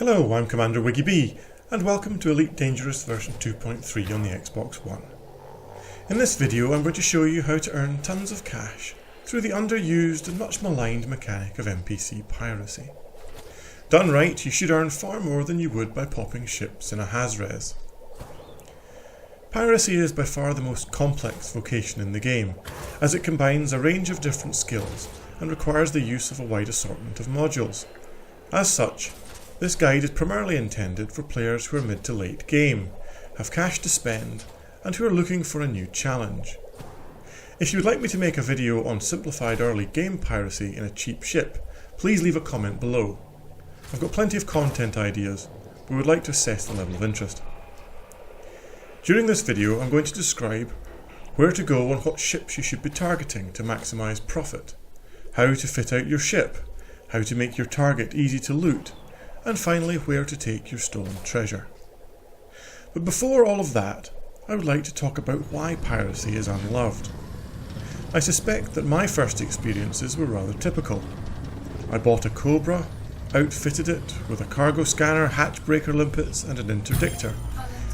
Hello, I'm Commander WiggyB, and welcome to Elite Dangerous version 2.3 on the Xbox One. In this video I'm going to show you how to earn tons of cash through the underused and much maligned mechanic of NPC piracy. Done right, you should earn far more than you would by popping ships in a Haz-res. Piracy is by far the most complex vocation in the game, as it combines a range of different skills and requires the use of a wide assortment of modules. As such, this guide is primarily intended for players who are mid to late game, have cash to spend, and who are looking for a new challenge. If you would like me to make a video on simplified early game piracy in a cheap ship, please leave a comment below. I've got plenty of content ideas, but would like to assess the level of interest. During this video I'm going to describe where to go and what ships you should be targeting to maximise profit, how to fit out your ship, how to make your target easy to loot, and finally where to take your stolen treasure. But before all of that, I would like to talk about why piracy is unloved. I suspect that my first experiences were rather typical. I bought a Cobra, outfitted it with a cargo scanner, hatch breaker limpets and an interdictor,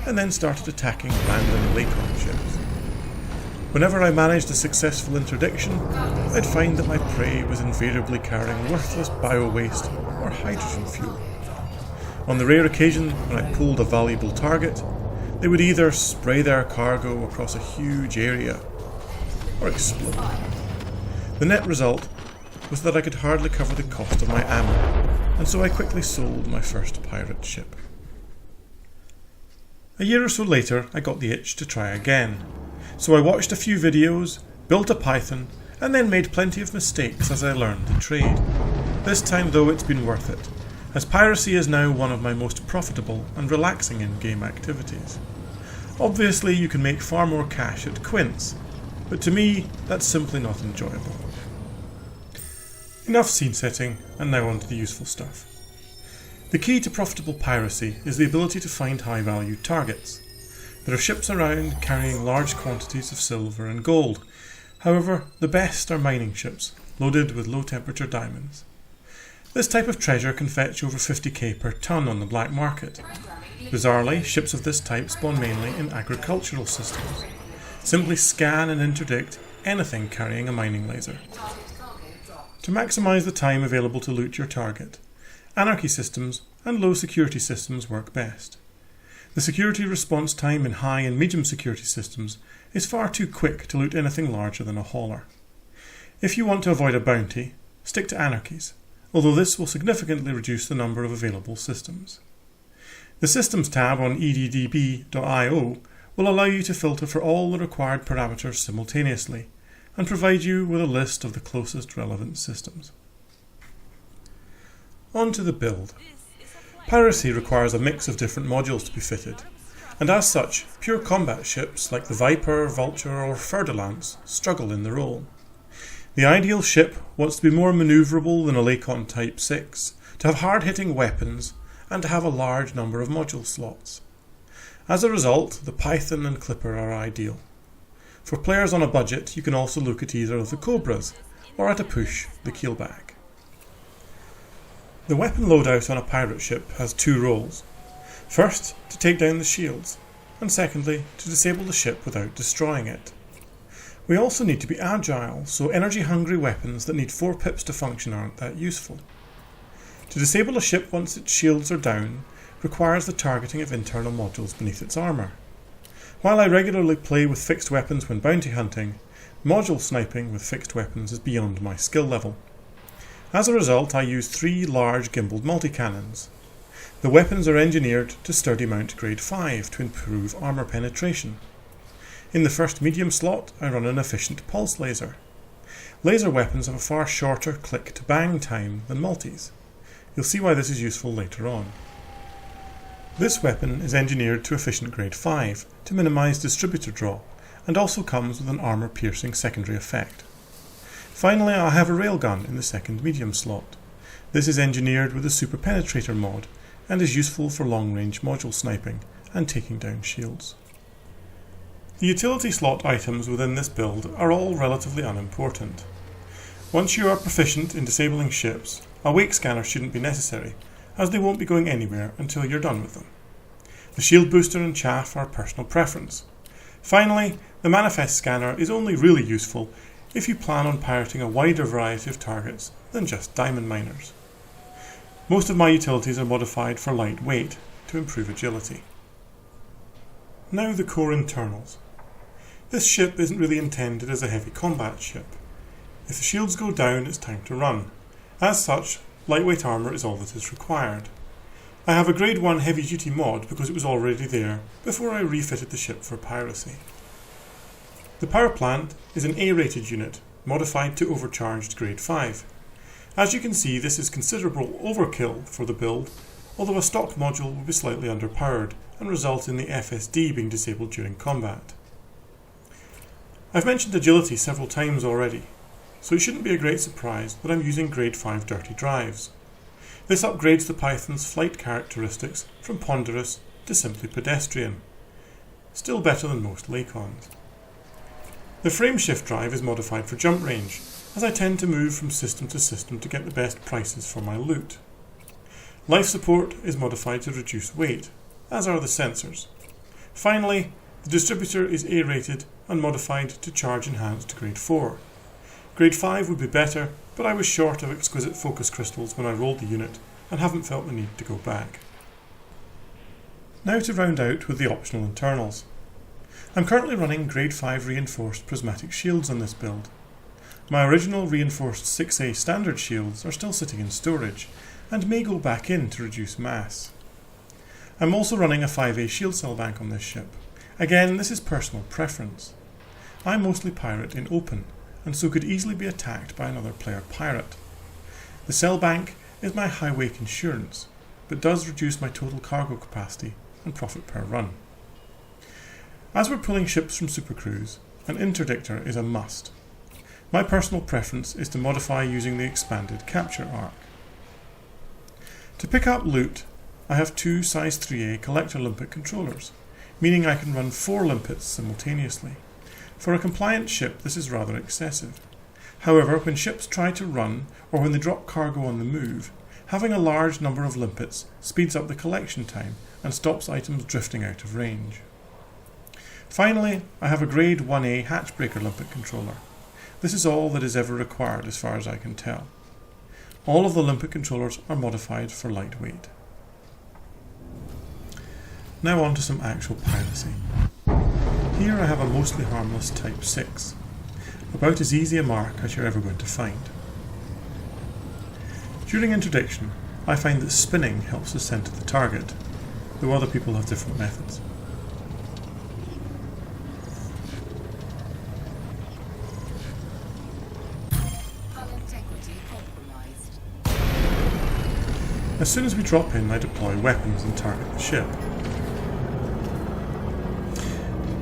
and then started attacking random Lakon ships. Whenever I managed a successful interdiction, I'd find that my prey was invariably carrying worthless bio-waste or hydrogen fuel. On the rare occasion when I pulled a valuable target, they would either spray their cargo across a huge area or explode. The net result was that I could hardly cover the cost of my ammo, and so I quickly sold my first pirate ship. A year or so later, I got the itch to try again, so I watched a few videos, built a Python, and then made plenty of mistakes as I learned the trade. This time though, it's been worth it, as piracy is now one of my most profitable and relaxing in-game activities. Obviously you can make far more cash at Quince, but to me that's simply not enjoyable. Enough scene setting, and now on to the useful stuff. The key to profitable piracy is the ability to find high value targets. There are ships around carrying large quantities of silver and gold. However, the best are mining ships, loaded with low temperature diamonds. This type of treasure can fetch over 50k per tonne on the black market. Bizarrely, ships of this type spawn mainly in agricultural systems. Simply scan and interdict anything carrying a mining laser. To maximise the time available to loot your target, anarchy systems and low security systems work best. The security response time in high and medium security systems is far too quick to loot anything larger than a hauler. If you want to avoid a bounty, stick to anarchies, although this will significantly reduce the number of available systems. The Systems tab on eddb.io will allow you to filter for all the required parameters simultaneously and provide you with a list of the closest relevant systems. On to the build. Piracy requires a mix of different modules to be fitted, and as such, pure combat ships like the Viper, Vulture or Fer-de-Lance struggle in the role. The ideal ship wants to be more manoeuvrable than a Lakon Type 6, to have hard-hitting weapons, and to have a large number of module slots. As a result, the Python and Clipper are ideal. For players on a budget, you can also look at either of the Cobras, or at a push, the Keelback. The weapon loadout on a pirate ship has two roles. First, to take down the shields, and secondly, to disable the ship without destroying it. We also need to be agile, so energy-hungry weapons that need 4 pips to function aren't that useful. To disable a ship once its shields are down requires the targeting of internal modules beneath its armour. While I regularly play with fixed weapons when bounty hunting, module sniping with fixed weapons is beyond my skill level. As a result, I use 3 large gimbaled multi-cannons. The weapons are engineered to sturdy mount grade 5 to improve armour penetration. In the first medium slot, I run an efficient pulse laser. Laser weapons have a far shorter click to bang time than multis. You'll see why this is useful later on. This weapon is engineered to efficient grade 5 to minimise distributor draw, and also comes with an armour piercing secondary effect. Finally, I have a railgun in the second medium slot. This is engineered with a super penetrator mod, and is useful for long range module sniping and taking down shields. The utility slot items within this build are all relatively unimportant. Once you are proficient in disabling ships, a wake scanner shouldn't be necessary, as they won't be going anywhere until you're done with them. The shield booster and chaff are personal preference. Finally, the manifest scanner is only really useful if you plan on pirating a wider variety of targets than just diamond miners. Most of my utilities are modified for lightweight to improve agility. Now the core internals. This ship isn't really intended as a heavy combat ship. If the shields go down, it's time to run. As such, lightweight armour is all that is required. I have a grade 1 heavy duty mod because it was already there before I refitted the ship for Piracy. The power plant is an A-rated unit, modified to overcharged grade 5. As you can see, this is considerable overkill for the build, although a stock module will be slightly underpowered and result in the FSD being disabled during combat. I've mentioned agility several times already, so it shouldn't be a great surprise that I'm using grade 5 dirty drives. This upgrades the Python's flight characteristics from ponderous to simply pedestrian. Still better than most Lacons. The frameshift drive is modified for jump range, as I tend to move from system to system to get the best prices for my loot. Life support is modified to reduce weight, as are the sensors. Finally, the distributor is A-rated and modified to charge enhanced grade 4. Grade 5 would be better, but I was short of exquisite focus crystals when I rolled the unit and haven't felt the need to go back. Now to round out with the optional internals. I'm currently running grade 5 reinforced prismatic shields on this build. My original reinforced 6A standard shields are still sitting in storage and may go back in to reduce mass. I'm also running a 5A shield cell bank on this ship. Again, this is personal preference. I mostly pirate in open, and so could easily be attacked by another player pirate. The cell bank is my high wake insurance, but does reduce my total cargo capacity and profit per run. As we're pulling ships from supercruise, an interdictor is a must. My personal preference is to modify using the expanded capture arc. To pick up loot, I have two size 3A collector limpet controllers, meaning I can run 4 limpets simultaneously. For a compliant ship, this is rather excessive. However, when ships try to run, or when they drop cargo on the move, having a large number of limpets speeds up the collection time and stops items drifting out of range. Finally, I have a grade 1A hatchbreaker limpet controller. This is all that is ever required as far as I can tell. All of the limpet controllers are modified for lightweight. Now on to some actual piracy. Here I have a mostly harmless Type 6, about as easy a mark as you're ever going to find. During interdiction, I find that spinning helps us center the target, though other people have different methods. As soon as we drop in, I deploy weapons and target the ship.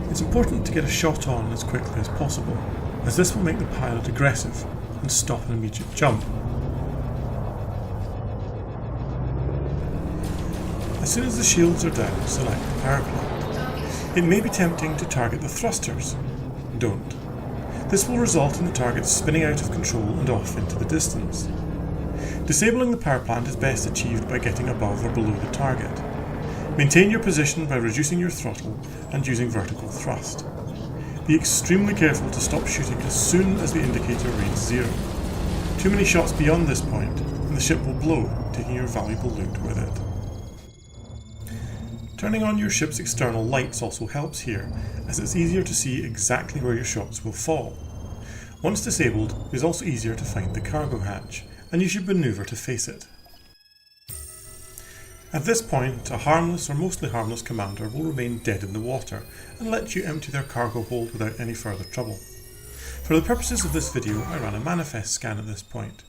It's important to get a shot on as quickly as possible, as this will make the pilot aggressive and stop an immediate jump. As soon as the shields are down, select the power plant. It may be tempting to target the thrusters. Don't. This will result in the target spinning out of control and off into the distance. Disabling the power plant is best achieved by getting above or below the target. Maintain your position by reducing your throttle and using vertical thrust. Be extremely careful to stop shooting as soon as the indicator reads 0. Too many shots beyond this point and the ship will blow, taking your valuable loot with it. Turning on your ship's external lights also helps here, as it's easier to see exactly where your shots will fall. Once disabled, it is also easier to find the cargo hatch, and you should maneuver to face it. At this point, a harmless or mostly harmless commander will remain dead in the water and let you empty their cargo hold without any further trouble. For the purposes of this video, I ran a manifest scan at this point.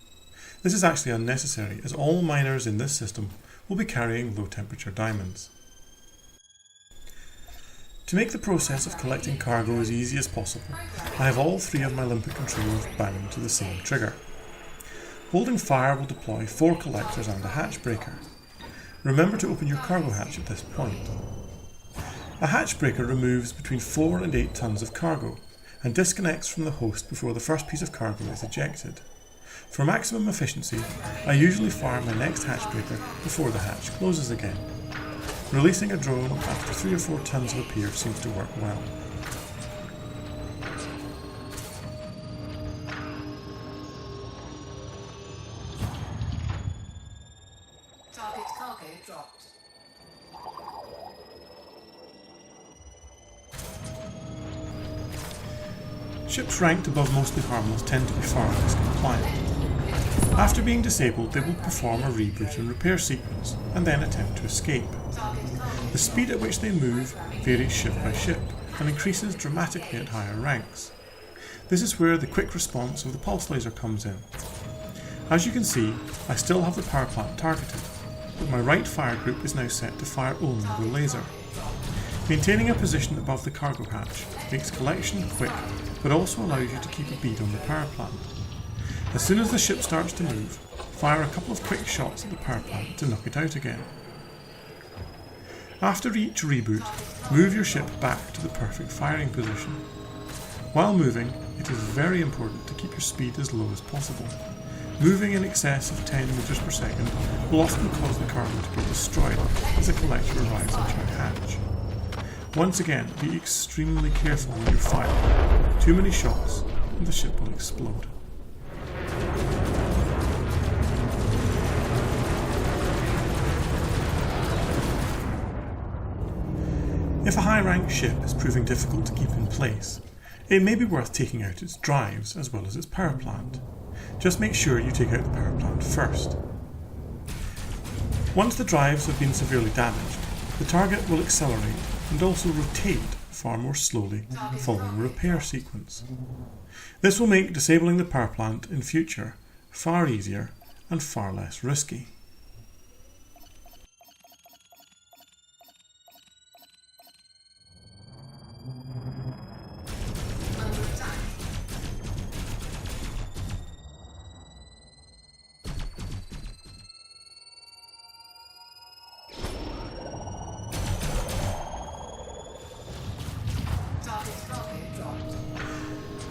This is actually unnecessary, as all miners in this system will be carrying low temperature diamonds. To make the process of collecting cargo as easy as possible, I have all 3 of my limpet controllers bound to the same trigger. Holding fire will deploy 4 collectors and a hatch breaker. Remember to open your cargo hatch at this point. A hatch breaker removes between 4 and 8 tons of cargo and disconnects from the host before the first piece of cargo is ejected. For maximum efficiency, I usually fire my next hatch breaker before the hatch closes again. Releasing a drone after 3 or 4 tons of a pier seems to work well. Target cargo dropped. Ships ranked above mostly harmless tend to be far less compliant. After being disabled, they will perform a reboot and repair sequence, and then attempt to escape. The speed at which they move varies ship by ship, and increases dramatically at higher ranks. This is where the quick response of the pulse laser comes in. As you can see, I still have the power plant targeted, but my right fire group is now set to fire only the laser. Maintaining a position above the cargo hatch makes collection quick, but also allows you to keep a bead on the power plant. As soon as the ship starts to move, fire a couple of quick shots at the power plant to knock it out again. After each reboot, move your ship back to the perfect firing position. While moving, it is very important to keep your speed as low as possible. Moving in excess of 10 meters per second will often cause the cargo to be destroyed as a collector arrives into your hatch. Once again, be extremely careful when you fire. Too many shots and the ship will explode. If a high-ranked ship is proving difficult to keep in place, it may be worth taking out its drives as well as its power plant. Just make sure you take out the power plant first. Once the drives have been severely damaged, the target will accelerate and also rotate far more slowly following a repair sequence. This will make disabling the power plant in future far easier and far less risky.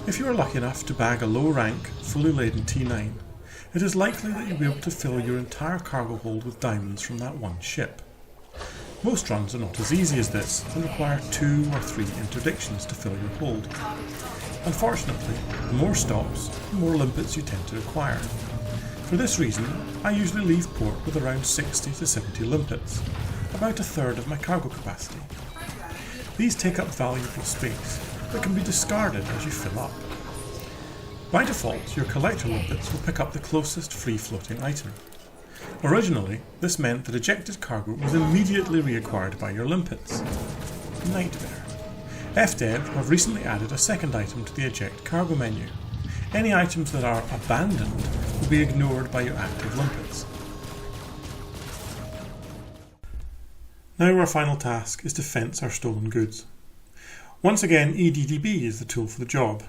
If you are lucky enough to bag a low-rank, fully laden T9, it is likely that you'll be able to fill your entire cargo hold with diamonds from that one ship. Most runs are not as easy as this and require 2 or 3 interdictions to fill your hold. Unfortunately, the more stops, the more limpets you tend to acquire. For this reason, I usually leave port with around 60 to 70 limpets, about a third of my cargo capacity. These take up valuable space, but can be discarded as you fill up. By default, your collector limpets will pick up the closest free-floating item. Originally, this meant that ejected cargo was immediately reacquired by your limpets. Nightmare. FDev have recently added a second item to the eject cargo menu. Any items that are abandoned will be ignored by your active limpets. Now our final task is to fence our stolen goods. Once again, EDDB is the tool for the job.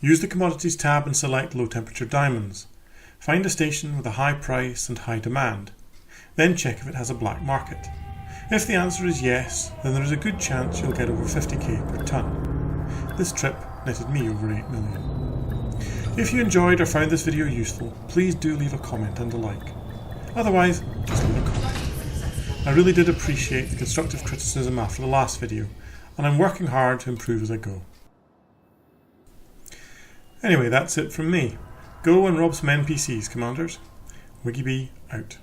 Use the Commodities tab and select Low Temperature Diamonds. Find a station with a high price and high demand. Then check if it has a black market. If the answer is yes, then there is a good chance you'll get over 50k per tonne. This trip netted me over 8 million. If you enjoyed or found this video useful, please do leave a comment and a like. Otherwise, just leave a comment. I really did appreciate the constructive criticism after the last video, and I'm working hard to improve as I go. Anyway, that's it from me. Go and rob some NPCs, Commanders. WiggyB out.